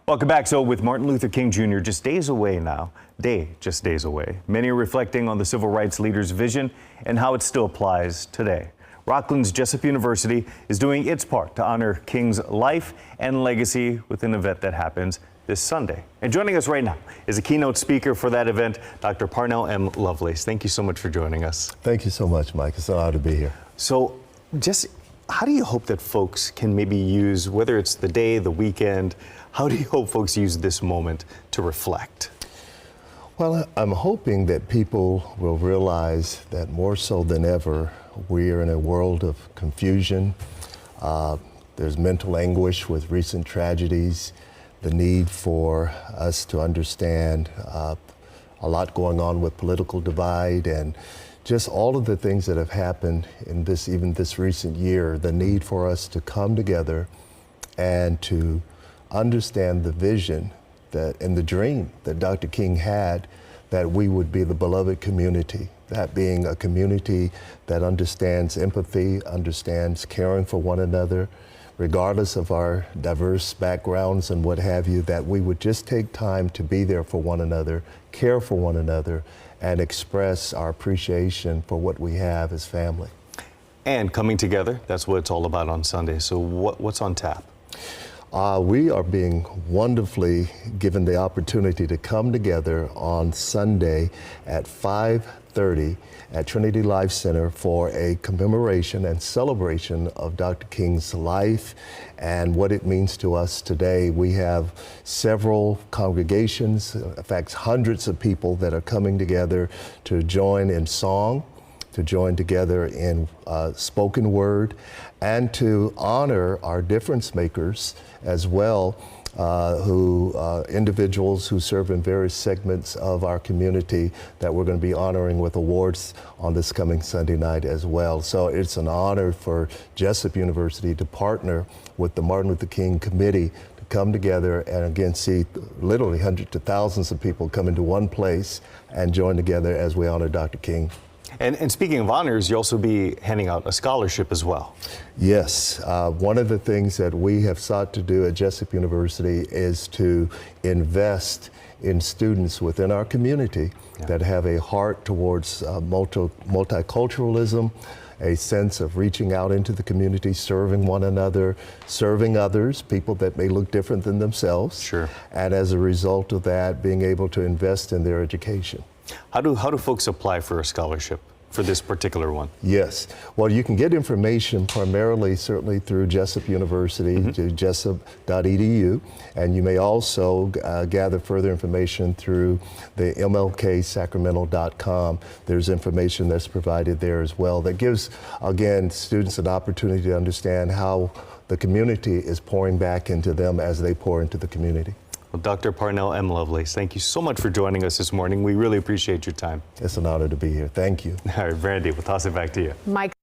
Welcome back. So with Martin Luther King Jr. just days away now, just days away, many are reflecting on the civil rights leader's vision and how it still applies today. Rockland's Jessup University is doing its part to honor King's life and legacy with an event that happens this Sunday. And joining us right now is a keynote speaker for that event, Dr. Parnell M. Lovelace. Thank you so much for joining us. Thank you so much, Mike. It's an honor to be here. So just how do you hope that folks can maybe use, whether it's the day, the weekend, how do you hope folks use this moment to reflect? Well, I'm hoping that people will realize that more so than ever, we are in a world of confusion. There's mental anguish with recent tragedies, the need for us to understand a lot going on with political divide and just all of the things that have happened in even this recent year, the need for us to come together and to understand the vision and the dream that Dr. King had, that we would be the beloved community, that being a community that understands empathy, understands caring for one another, regardless of our diverse backgrounds and what have you, that we would just take time to be there for one another, care for one another, and express our appreciation for what we have as family. And coming together, that's what it's all about on Sunday. So what's on tap? We are being wonderfully given the opportunity to come together on Sunday at 5:30 at Trinity Life Center for a commemoration and celebration of Dr. King's life and what it means to us today. We have several congregations, in fact, hundreds of people that are coming together to join in song, to join together in spoken word, and to honor our difference makers as well, individuals who serve in various segments of our community that we're going to be honoring with awards on this coming Sunday night as well. So it's an honor for Jessup University to partner with the Martin Luther King Committee to come together and again see literally hundreds of thousands of people come into one place and join together as we honor Dr. King. And speaking of honors, you'll also be handing out a scholarship as well. Yes. One of the things that we have sought to do at Jessup University is to invest in students within our community that have a heart towards multiculturalism, a sense of reaching out into the community, serving one another, serving others, people that may look different than themselves. Sure. And as a result of that, being able to invest in their education. How do folks apply for a scholarship for this particular one? Yes. Well, you can get information primarily, certainly through Jessup University, to jessup.edu, and you may also gather further information through the mlksacramento.com. There's information that's provided there as well that gives, again, students an opportunity to understand how the community is pouring back into them as they pour into the community. Well, Dr. Parnell M. Lovelace, thank you so much for joining us this morning. We really appreciate your time. It's an honor to be here. Thank you. All right, Brandy, we'll toss it back to you. Mike.